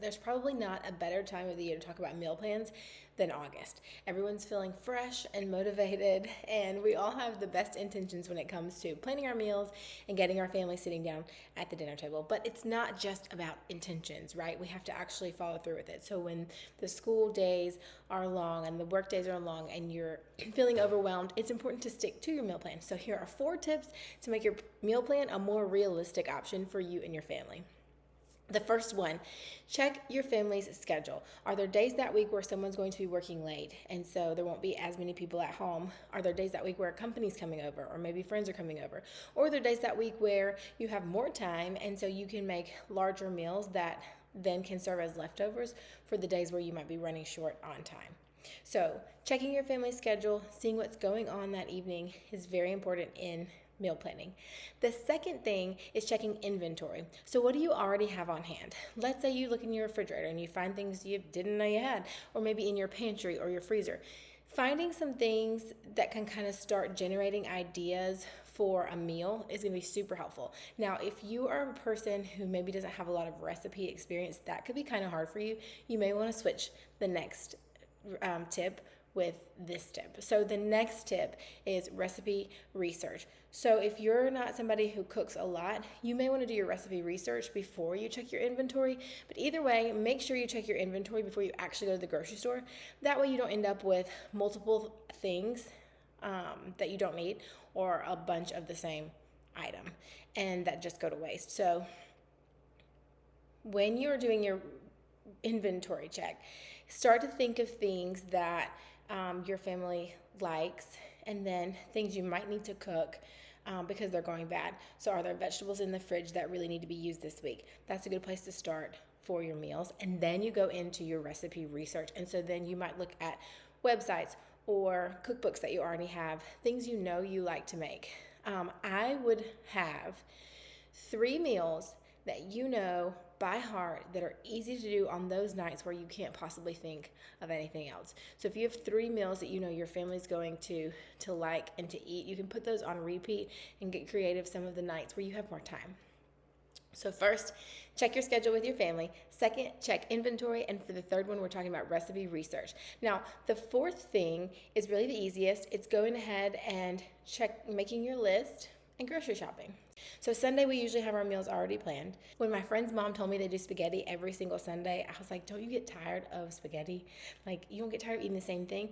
There's probably not a better time of the year to talk about meal plans than August. Everyone's feeling fresh and motivated, and we all have the best intentions when it comes to planning our meals and getting our family sitting down at the dinner table. But it's not just about intentions, right? We have to actually follow through with it. So when the school days are long and the work days are long and you're feeling overwhelmed, it's important to stick to your meal plan. So here are 4 tips to make your meal plan a more realistic option for you and your family. The first one, check your family's schedule. Are there days that week where someone's going to be working late and so there won't be as many people at home? Are there days that week where a company's coming over or maybe friends are coming over? Or are there days that week where you have more time and so you can make larger meals that then can serve as leftovers for the days where you might be running short on time? So checking your family's schedule, seeing what's going on that evening is very important in meal planning. The second thing is checking inventory. So what do you already have on hand? Let's say you look in your refrigerator and you find things you didn't know you had, or maybe in your pantry or your freezer. Finding some things that can kind of start generating ideas for a meal is going to be super helpful. Now, if you are a person who maybe doesn't have a lot of recipe experience, that could be kind of hard for you. You may want to switch the next tip with this tip. So the next tip is recipe research. So if you're not somebody who cooks a lot, you may want to do your recipe research before you check your inventory. But either way, make sure you check your inventory before you actually go to the grocery store. That way you don't end up with multiple things that you don't need or a bunch of the same item and that just go to waste. So when you're doing your inventory check, start to think of things that your family likes and then things you might need to cook because they're going bad. So are there vegetables in the fridge that really need to be used this week? That's a good place to start for your meals. And then you go into your recipe research. And so then you might look at websites or cookbooks that you already have, things you know you like to make. I would have 3 meals that you know by heart that are easy to do on those nights where you can't possibly think of anything else. So if you have 3 meals that you know your family's going to like and to eat, you can put those on repeat and get creative some of the nights where you have more time. So first, check your schedule with your family. Second, check inventory. And for the third one, we're talking about recipe research. Now, the fourth thing is really the easiest. It's going ahead and making your list and grocery shopping. So Sunday, we usually have our meals already planned. When my friend's mom told me they do spaghetti every single Sunday, I was like, don't you get tired of spaghetti? Like, you don't get tired of eating the same thing?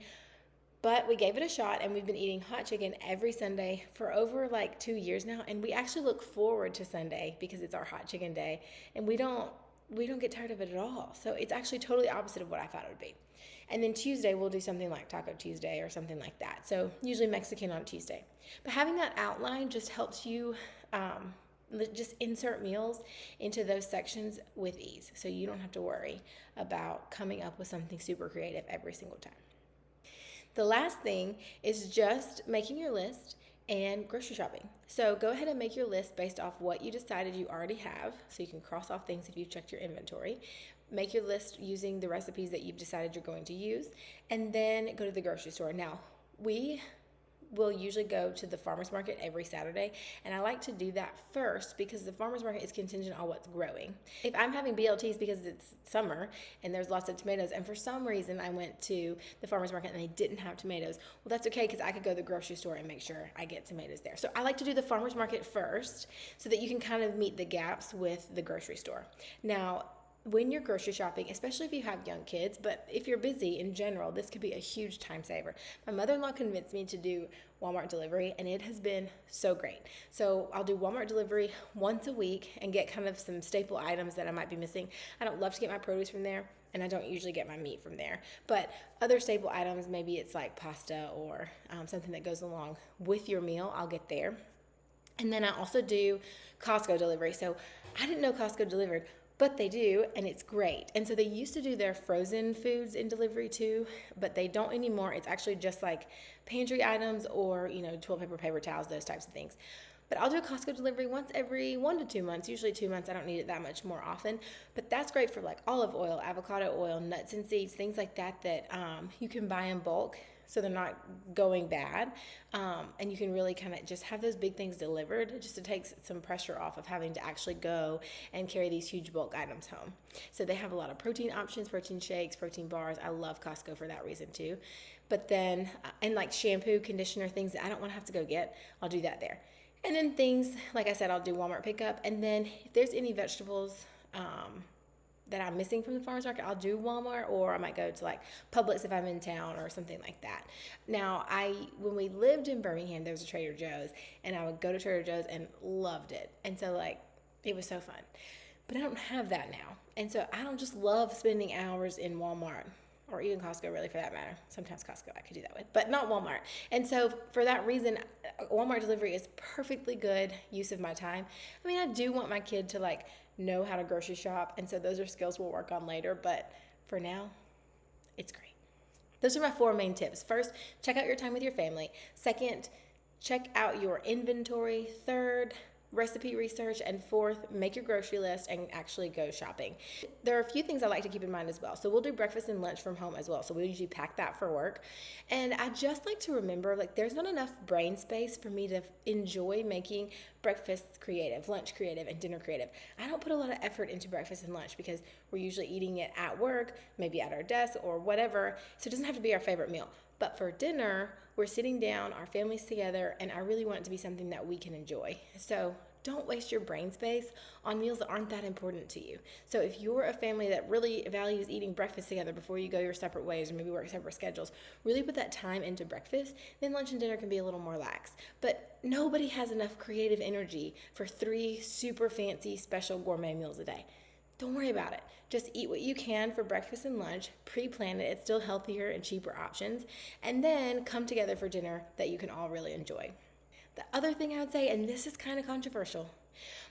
But we gave it a shot, and we've been eating hot chicken every Sunday for over 2 years now. And we actually look forward to Sunday because it's our hot chicken day, and we don't get tired of it at all. So it's actually totally opposite of what I thought it would be. And then Tuesday, we'll do something like Taco Tuesday or something like that. So usually Mexican on Tuesday. But having that outline just helps you just insert meals into those sections with ease. So you don't have to worry about coming up with something super creative every single time. The last thing is just making your list and grocery shopping. So go ahead and make your list based off what you decided you already have, so you can cross off things if you've checked your inventory. Make your list using the recipes that you've decided you're going to use, and then go to the grocery store. Now, we will usually go to the farmer's market every Saturday, and I like to do that first because the farmer's market is contingent on what's growing. If I'm having BLTs because it's summer and there's lots of tomatoes, and for some reason I went to the farmer's market and they didn't have tomatoes, well, that's okay because I could go to the grocery store and make sure I get tomatoes there. So I like to do the farmer's market first so that you can kind of meet the gaps with the grocery store. Now, when you're grocery shopping, especially if you have young kids, but if you're busy in general, this could be a huge time saver. My mother-in-law convinced me to do Walmart delivery, and it has been so great. So I'll do Walmart delivery once a week and get kind of some staple items that I might be missing. I don't love to get my produce from there, and I don't usually get my meat from there. But other staple items, maybe it's like pasta or something that goes along with your meal, I'll get there. And then I also do Costco delivery. So I didn't know Costco delivered, but they do, and it's great. And so they used to do their frozen foods in delivery too, but they don't anymore. It's actually just like pantry items or, toilet paper, paper towels, those types of things. But I'll do a Costco delivery once every 1 to 2 months, usually 2 months. I don't need it that much more often. But that's great for like olive oil, avocado oil, nuts and seeds, things like that you can buy in bulk so they're not going bad. And you can really kind of just have those big things delivered just to take some pressure off of having to actually go and carry these huge bulk items home. So they have a lot of protein options, protein shakes, protein bars. I love Costco for that reason too. But then, and like shampoo, conditioner, things that I don't want to have to go get, I'll do that there. And then things, like I said, I'll do Walmart pickup. And then if there's any vegetables that I'm missing from the farmer's market, I'll do Walmart, or I might go to like Publix if I'm in town or something like that. Now, when we lived in Birmingham, there was a Trader Joe's, and I would go to Trader Joe's and loved it. And so like, it was so fun. But I don't have that now. And so I don't just love spending hours in Walmart, or even Costco, really, for that matter. Sometimes Costco I could do that with, but not Walmart. And so for that reason, Walmart delivery is perfectly good use of my time. I mean, I do want my kid to like know how to grocery shop, and so those are skills we'll work on later, but for now, it's great. Those are my 4 main tips. First, check out your time with your family. Second, check out your inventory. Third, recipe research. And fourth, make your grocery list and actually go shopping. There are a few things I like to keep in mind as well. So we'll do breakfast and lunch from home as well. So we usually pack that for work. And I just like to remember, like, there's not enough brain space for me to enjoy making breakfast creative, lunch creative, and dinner creative. I don't put a lot of effort into breakfast and lunch because we're usually eating it at work, maybe at our desk or whatever. So it doesn't have to be our favorite meal. But for dinner, we're sitting down, our family's together, and I really want it to be something that we can enjoy. So don't waste your brain space on meals that aren't that important to you. So if you're a family that really values eating breakfast together before you go your separate ways or maybe work separate schedules, really put that time into breakfast, then lunch and dinner can be a little more lax. But nobody has enough creative energy for 3 super fancy special gourmet meals a day. Don't worry about it. Just eat what you can for breakfast and lunch, pre-plan it. It's still healthier and cheaper options. And then come together for dinner that you can all really enjoy. The other thing I would say, and this is kind of controversial,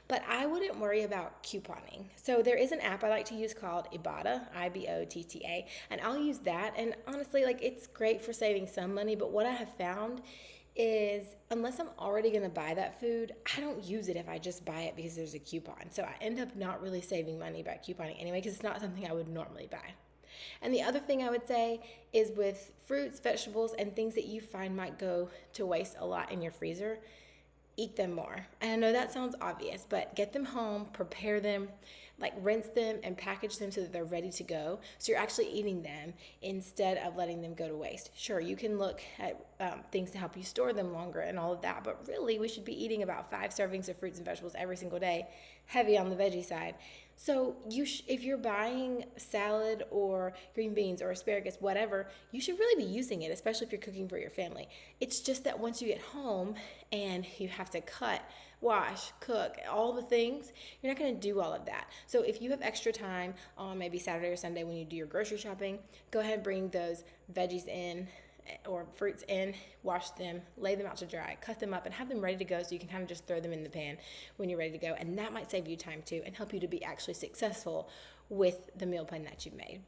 but I wouldn't worry about couponing. So there is an app I like to use called Ibotta, Ibotta, and I'll use that. And honestly, like, it's great for saving some money, but what I have found is unless I'm already going to buy that food, I don't use it if I just buy it because there's a coupon. So I end up not really saving money by couponing anyway because it's not something I would normally buy. And the other thing I would say is with fruits, vegetables, and things that you find might go to waste a lot in your freezer, eat them more. And I know that sounds obvious, but get them home, prepare them, like rinse them and package them so that they're ready to go. So you're actually eating them instead of letting them go to waste. Sure, you can look at things to help you store them longer and all of that, but really we should be eating about 5 servings of fruits and vegetables every single day, heavy on the veggie side. So if you're buying salad or green beans or asparagus, whatever, you should really be using it, especially if you're cooking for your family. It's just that once you get home and you have to cut, wash, cook, all the things, you're not going to do all of that. So if you have extra time on maybe Saturday or Sunday when you do your grocery shopping, go ahead and bring those veggies in or fruits in, wash them, lay them out to dry, cut them up, and have them ready to go so you can kind of just throw them in the pan when you're ready to go. And that might save you time too and help you to be actually successful with the meal plan that you've made.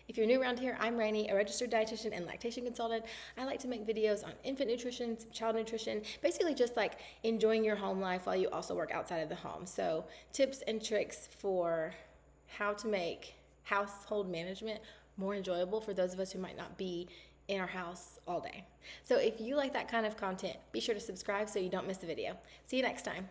If you're new around here, I'm Rainey, a registered dietitian and lactation consultant. I like to make videos on infant nutrition, child nutrition, basically just like enjoying your home life while you also work outside of the home. So tips and tricks for how to make household management more enjoyable for those of us who might not be in our house all day. So if you like that kind of content, be sure to subscribe so you don't miss a video. See you next time.